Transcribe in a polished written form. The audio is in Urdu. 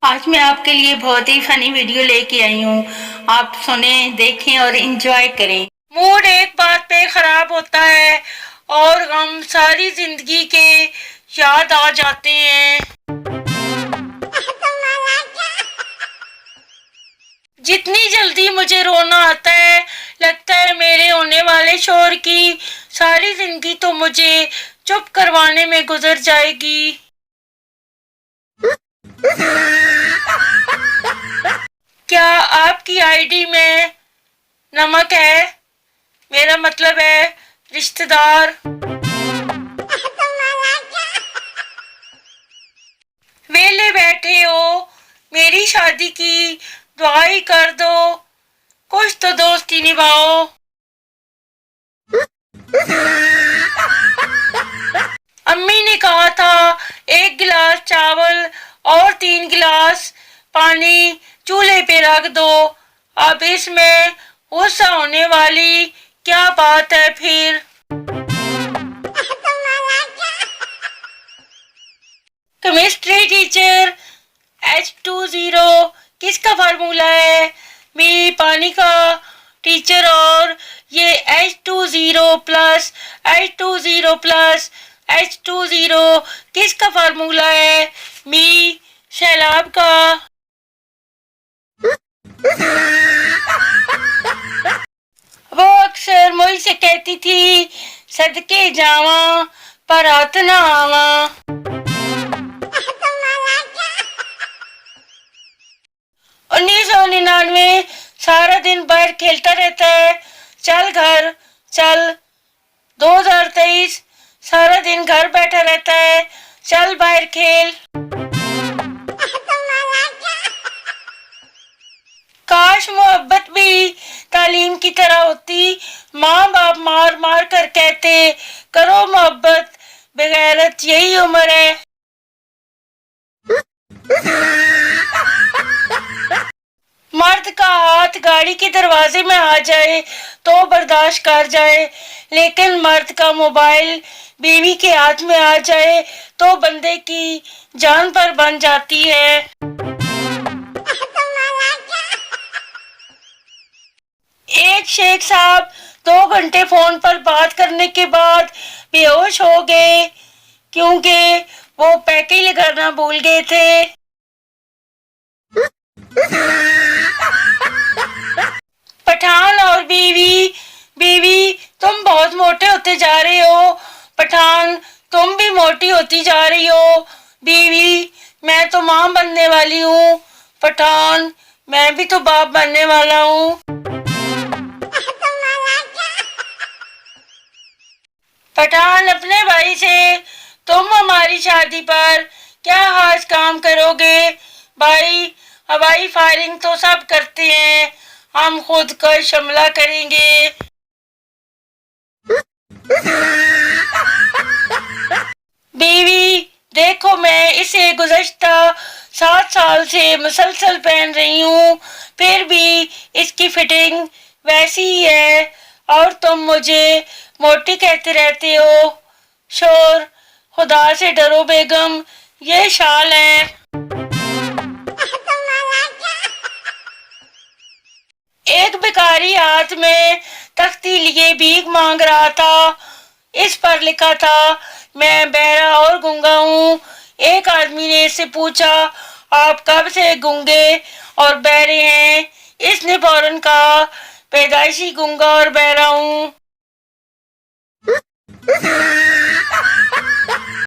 آج میں آپ کے لیے بہت ہی فنی ویڈیو لے کے آئی ہوں. آپ سنیں، دیکھیں اور انجوائے کریں. موڈ ایک بات پہ خراب ہوتا ہے اور ہم ساری زندگی کے یاد آ جاتے ہیں. جتنی جلدی مجھے رونا آتا ہے لگتا ہے میرے ہونے والے شوہر کی ساری زندگی تو مجھے چپ کروانے میں گزر جائے گی. کیا آپ کی آئی ڈی میں نمک ہے؟ میرا مطلب ہے رشتہ دار. ویلے بیٹھے ہو، میری شادی کی دعا ہی کر دو، کچھ تو دوستی نبھاؤ. امی نے کہا تھا 1 گلاس چاول اور 3 گلاس پانی چولہے پہ رکھ دو. اب اس میں غصہ ہونے والی کیا بات ہے پھر؟ کیمسٹری ٹیچر H2O کس کا فارمولا ہے؟ میری پانی کا ٹیچر. اور یہ H2O plus H2O plus H2O کس کا فارمولا ہے؟ می سیلاب کا. وہ اکثر مجھ سے کہتی تھی صدقے جاواں پر ہاتھ نہ آواں. 1999 سارا دن باہر کھیلتا رہتا ہے. چل گھر چل. 2023 سارا دن گھر بیٹھا رہتا ہے. چل باہر کھیل. کاش محبت بھی تعلیم کی طرح ہوتی. ماں باپ مار مار کر کہتے کرو محبت، بغیرت یہی عمر ہے. مرد کا ہاتھ گاڑی کے دروازے میں آ جائے تو برداشت کر جائے، لیکن مرد کا موبائل بیوی کے ہاتھ میں آ جائے تو بندے کی جان پر بن جاتی ہے. ایک شیخ صاحب 2 گھنٹے فون پر بات کرنے کے بعد بے ہوش ہو گئے کیونکہ وہ پیکے لگانا بھول گئے تھے. پٹھان اور بیوی. بیوی تم بہت موٹے ہوتے جا رہے ہو. پٹھان تم بھی موٹی ہوتی جا رہی ہو. بیوی میں تو ماں بننے والی ہوں. پٹھان میں بھی تو باپ بننے والا ہوں. پٹھان اپنے بھائی سے تم ہماری شادی پر کیا خاص کام کرو گے؟ بھائی ہوائی فائرنگ تو سب کرتے ہیں، ہم خود کش حملہ کریں گے. بیوی دیکھو میں اسے گزشتہ 7 سال سے مسلسل پہن رہی ہوں، پھر بھی اس کی فٹنگ ویسی ہی ہے اور تم مجھے موٹی کہتے رہتے ہو. شور خدا سے ڈرو بیگم، یہ شال ہے. ایک بھکاری ہاتھ میں تختی لیے بھیک مانگ رہا تھا. اس پر لکھا تھا میں بہرا اور گونگا ہوں. ایک آدمی نے اس سے پوچھا آپ کب سے گونگے اور بہرے ہیں؟ اس نے فوراً کہا پیدائشی گونگا اور بہرا ہوں.